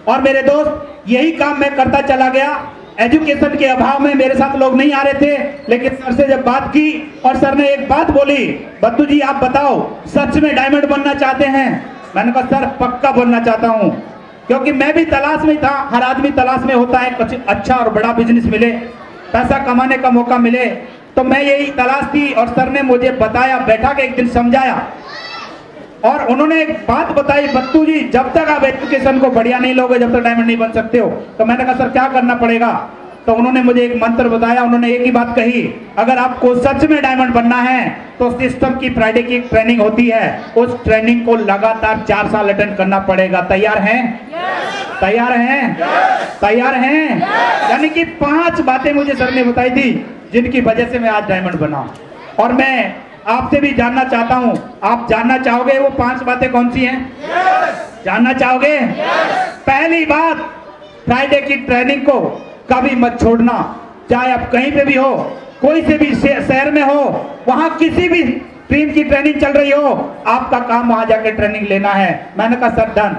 और मेरे दोस्त यही काम मैं करता चला गया। एजुकेशन के अभाव में मेरे साथ लोग नहीं आ रहे थे, लेकिन सर से जब बात की और सर ने एक बात बोली, बत्तू जी आप बताओ सच में डायमंड बनना चाहते हैं? मैंने कहा सर पक्का बनना चाहता हूं, क्योंकि मैं भी तलाश में था। हर आदमी तलाश में होता है कुछ अच्छा और बड़ा बिजनेस मिले, पैसा कमाने का मौका मिले, तो मैं यही तलाश थी। और सर ने मुझे बताया, बैठा के एक दिन समझाया और उन्होंने एक बात बताई, बत्तू जी जब तक आप एजुकेशन को बढ़िया नहीं लोगे जब तक डायमंड नहीं बन सकते हो। तो मैंने कहा सर क्या करना पड़ेगा? तो उन्होंने मुझे एक मंत्र बताया। उन्होंने एक ही बात कही, अगर आपको सच में डायमंड बनना है तो सिस्टम की फ्राइडे की ट्रेनिंग होती है, उस ट्रेनिंग को लगातार 4 साल अटेंड करना पड़ेगा। तैयार हैं? तैयार हैं? तैयार हैं? यानी कि 5 बातें मुझे सर ने बताई थी जिनकी वजह से मैं आज डायमंड बना। और मैं आपसे भी जानना चाहता हूं, आप जानना चाहोगे वो 5 बातें कौन सी हैं? जानना चाहोगे? पहली बात, फ्राइडे की ट्रेनिंग को कभी मत छोड़ना। चाहे आप कहीं पे भी हो, कोई से भी शहर में हो, वहां किसी भी टीम की ट्रेनिंग चल रही हो, आपका काम वहां जाकर ट्रेनिंग लेना है। मैंने कहा सर डन,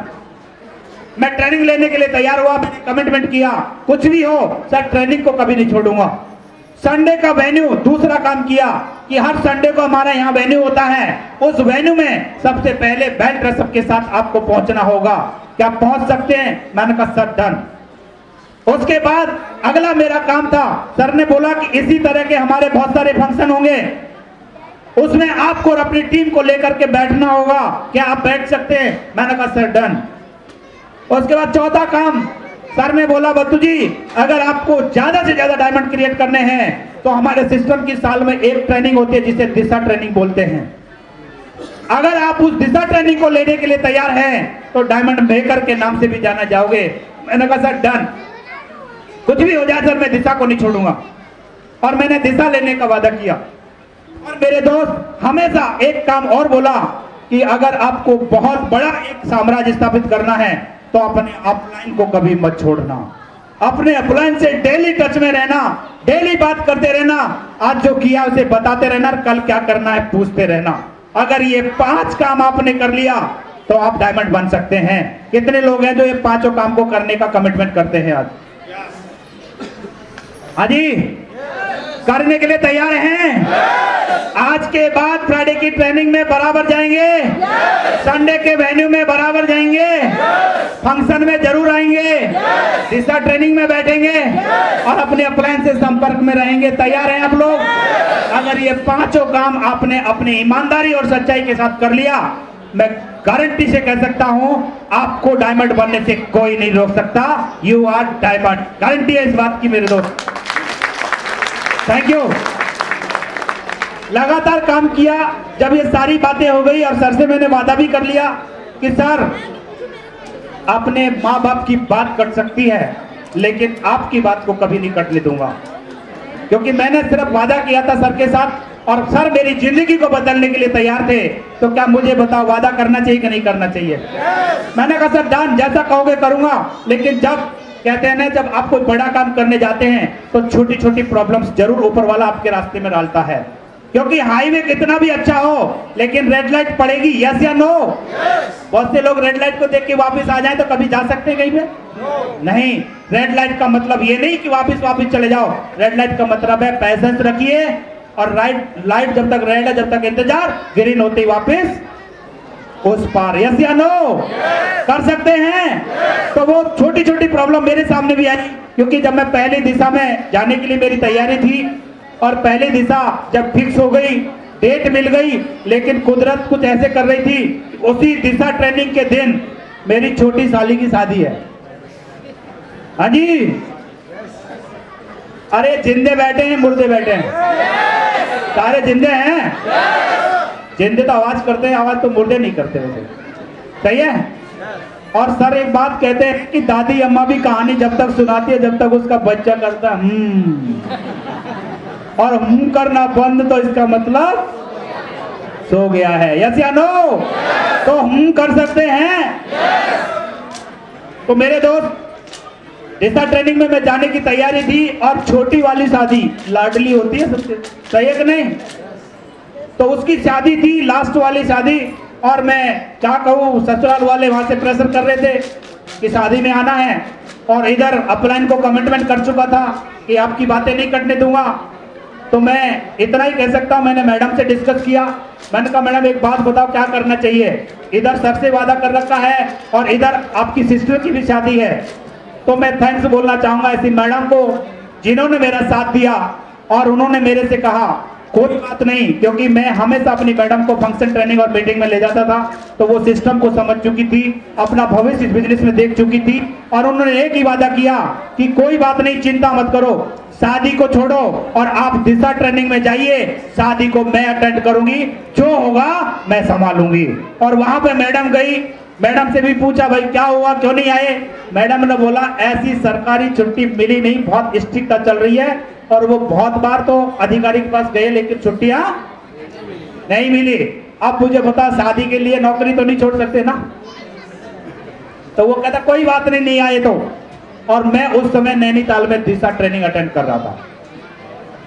मैं ट्रेनिंग लेने के लिए तैयार हुआ। मैंने कमिटमेंट किया, कुछ भी हो सर ट्रेनिंग को कभी नहीं छोड़ूंगा। संडे का वेन्यू, दूसरा काम किया कि हर संडे को हमारा यहाँ वेन्यू होता है, उस वेन्यू में सबसे पहले बैंड ड्रेसअप के साथ आपको पहुंचना होगा। क्या पहुंच सकते हैं? मैंने कहा सर डन। उसके बाद अगला मेरा काम था, सर ने बोला कि इसी तरह के हमारे बहुत सारे फंक्शन होंगे, उसमें आपको और अपनी टीम को लेकर के बैठना होगा। क्या आप बैठ सकते हैं? मैंने कहा सर डन। उसके बाद चौथा काम, सर ने बोला बत्तू जी अगर आपको ज्यादा से ज्यादा डायमंड क्रिएट करने हैं तो हमारे सिस्टम की साल में एक ट्रेनिंग होती है जिसे दिशा ट्रेनिंग बोलते हैं। अगर आप उस दिशा ट्रेनिंग को लेने के लिए तैयार हैं तो डायमंड मेकर के नाम से भी जाना जाओगे। मैंने कहा सर डन, कुछ भी हो जाए सर मैं दिशा को नहीं छोड़ूंगा। और मैंने दिशा लेने का वादा किया। और मेरे दोस्त हमेशा एक काम और बोला कि अगर आपको बहुत बड़ा एक साम्राज्य स्थापित करना है तो अपने अपलाइन को कभी मत छोड़ना। अपने अपलाइन से डेली टच में रहना, डेली बात करते रहना, आज जो किया उसे बताते रहना, कल क्या करना है पूछते रहना। अगर ये 5 काम आपने कर लिया तो आप डायमंड बन सकते हैं। कितने लोग हैं जो ये 5 काम को करने का कमिटमेंट करते हैं आज? हाँ जी, करने के लिए तैयार हैं? आज के बाद फ्राइडे की ट्रेनिंग में बराबर जाएंगे, संडे के वेन्यू में बराबर जाएंगे, फंक्शन में जरूर आएंगे, दिशा ट्रेनिंग में बैठेंगे और अपने अपलाइन से संपर्क में रहेंगे। तैयार हैं आप लोग? अगर ये 5 काम आपने अपनी ईमानदारी और सच्चाई के साथ कर लिया, मैं गारंटी से कह सकता हूं आपको डायमंड बनने से कोई नहीं रोक सकता। यू आर डायमंड, गारंटी है इस बात की मेरे दोस्त। Thank you. लगातार काम किया। जब ये सारी बातें हो गई और सर से मैंने वादा भी कर लिया कि सर अपने माँ बाप की बात कट सकती है लेकिन आपकी बात को कभी नहीं कटने दूंगा, क्योंकि मैंने सिर्फ वादा किया था सर के साथ और सर मेरी जिंदगी को बदलने के लिए तैयार थे। तो क्या मुझे बताओ वादा करना चाहिए कि नहीं करना चाहिए? मैंने कहा सर डन, जैसा कहोगे करूंगा। लेकिन जब कहते हैं ना, जब आप कोई बड़ा काम करने जाते हैं तो छोटी छोटी प्रॉब्लम्स जरूर ऊपर वाला आपके रास्ते में डालता है, क्योंकि हाईवे कितना भी अच्छा हो लेकिन रेड लाइट पड़ेगी। यस या नो? बहुत से लोग रेड लाइट को देख के वापस आ जाए तो कभी जा सकते हैं कहीं पे? नहीं। रेड लाइट का मतलब ये नहीं कि वापस चले जाओ। रेड लाइट का मतलब है पैसेंस रखिए और लाइट जब तक रेड है जब तक इंतजार, ग्रीन होते ही वापस उस पार। यस या नो? कर सकते हैं? तो वो छोटी छोटी प्रॉब्लम मेरे सामने भी आई, क्योंकि जब मैं पहली दिशा में जाने के लिए मेरी तैयारी थी और पहली दिशा जब फिक्स हो गई, डेट मिल गई, लेकिन कुदरत कुछ ऐसे कर रही थी, उसी दिशा ट्रेनिंग के दिन मेरी छोटी साली की शादी है। हाँ जी, अरे जिंदे बैठे हैं मुर्दे बैठे हैं? सारे जिंदे हैं। जिंदे तो आवाज करते हैं, आवाज तो मुर्दे नहीं करते वैसे। सही है? और सर एक बात कहते हैं कि दादी अम्मा भी कहानी जब तक सुनाती है जब तक उसका बच्चा करता और करना बंद तो इसका मतलब सो गया है। यस या नो? तो कर सकते हैं। तो मेरे दोस्त दिशा ट्रेनिंग में मैं जाने की तैयारी थी और छोटी वाली शादी लाडली होती है सबसे, सही है कि नहीं? तो उसकी शादी थी, लास्ट वाली शादी, और मैं क्या कहूँ, ससुराल वाले वहां से प्रेशर कर रहे थे कि शादी में आना है, और इधर अपलाइन को कमिटमेंट कर चुका था कि आपकी बातें नहीं कटने दूंगा। तो मैं इतना ही कह सकता हूं, मैंने मैडम से डिस्कस किया। मैंने कहा मैडम एक बात बताओ क्या करना चाहिए, इधर सर से वादा कर रखा है और इधर आपकी सिस्टर की भी शादी है। तो मैं थैंक्स बोलना चाहूंगा ऐसी मैडम को जिन्होंने मेरा साथ दिया, और उन्होंने मेरे से कहा कोई बात नहीं, क्योंकि मैं हमेशा अपनी मैडम को फंक्शन ट्रेनिंग और मीटिंग में ले जाता था, तो वो सिस्टम को समझ चुकी थी, अपना भविष्य इस बिजनेस में देख चुकी थी, और उन्होंने एक ही वादा किया कि कोई बात नहीं, चिंता मत करो, शादी को छोड़ो और आप दिशा ट्रेनिंग में जाइए, शादी को मैं अटेंड करूंगी, जो होगा मैं संभालूंगी। और वहां पे मैडम गई, मैडम से भी पूछा भाई क्या हुआ, क्यों नहीं आए। मैडम ने बोला ऐसी सरकारी छुट्टी मिली नहीं, बहुत स्ट्रिक्ट चल रही है, और वो बहुत बार तो अधिकारी के पास गए लेकिन छुट्टियां नहीं मिली। अब मुझे बता, शादी के लिए नौकरी तो नहीं छोड़ सकते ना। तो वो कहता कोई बात नहीं, नहीं आए तो। और मैं उस समय नैनीताल में दिशा ट्रेनिंग अटेंड कर रहा था।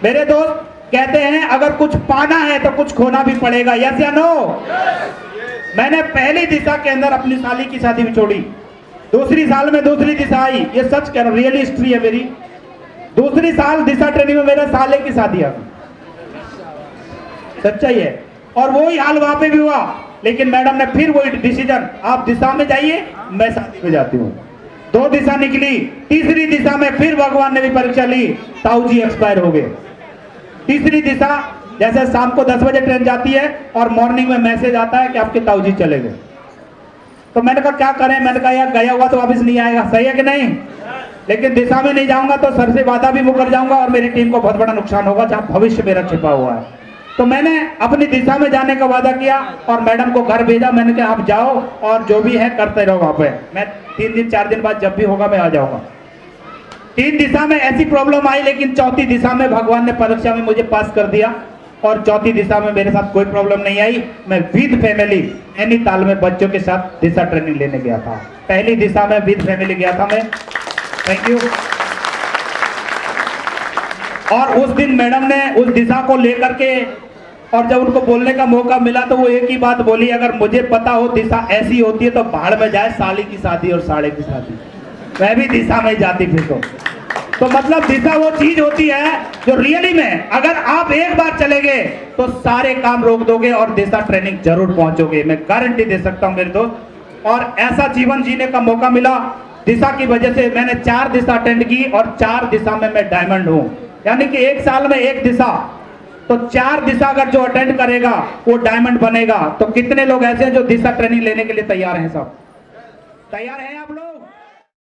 मेरे दोस्त कहते हैं अगर कुछ पाना है तो कुछ खोना भी पड़ेगा, यस या नो? मैंने पहली दिशा के अंदर अपनी साली की शादी भी छोड़ी, दूसरी साल में दूसरी दिशा आई, ये सच कह रहा हूं, रियल हिस्ट्री है मेरी। दूसरी साल दिशा ट्रेनिंग में मेरे साले की शादी आ गई, सच्चाई है। और वही हाल वहां पे भी हुआ, लेकिन मैडम ने फिर वही डिसीजन, आप दिशा में जाइए, मैं शादी में जाती हूँ। 2 दिशा निकली, तीसरी दिशा में फिर भगवान ने भी परीक्षा ली, ताऊ जी एक्सपायर हो गए। तीसरी दिशा जैसे शाम को 10 बजे ट्रेन जाती है और मॉर्निंग में मैसेज आता है कि आपके ताऊ जी चले गए। तो मैंने कहा क्या करें, मैंने कहा यार गया हुआ तो वापस नहीं आएगा, सही है कि नहीं? लेकिन दिशा में नहीं जाऊंगा तो सर से वादा भी मुकर जाऊंगा और मेरी टीम को बहुत बड़ा नुकसान होगा जहां भविष्य मेरा छिपा हुआ है। तो मैंने अपनी दिशा में जाने का वादा किया और मैडम को घर भेजा। मैंने कहा आप जाओ और जो भी है करते रहो वहां पे, मैं 3 दिन 4 दिन बाद जब भी होगा मैं आ जाऊंगा। 3 दिशा में ऐसी प्रॉब्लम आई, लेकिन चौथी दिशा में भगवान ने परीक्षा में मुझे पास कर दिया और चौथी दिशा में मेरे साथ कोई प्रॉब्लम नहीं आई। मैं विद फैमिली नैनीताल में बच्चों के साथ दिशा ट्रेनिंग लेने गया था। पहली दिशा में विद फैमिली गया था मैं, थैंक यू। और उस दिन मैडम ने उस दिशा को लेकर के, और जब उनको बोलने का मौका मिला तो वो एक ही बात बोली, अगर मुझे पता हो दिशा ऐसी होती है तो भाड़ में जाए साली की शादी और साले की शादी, मैं भी दिशा में जाती फिर तो मतलब दिशा वो चीज होती है जो रियली में अगर आप एक बार चले गए तो सारे काम रोक दोगे और दिशा ट्रेनिंग जरूर पहुंचोगे, मैं गारंटी दे सकता हूं मेरे दोस्त। और ऐसा जीवन जीने का मौका मिला दिशा की वजह से। मैंने 4 दिशा अटेंड की और 4 दिशा में मैं डायमंड हूं, यानी कि 1 साल में 1 दिशा, तो 4 दिशा अगर जो अटेंड करेगा वो डायमंड बनेगा। तो कितने लोग ऐसे हैं जो दिशा ट्रेनिंग लेने के लिए तैयार हैं? सब तैयार हैं आप लोग?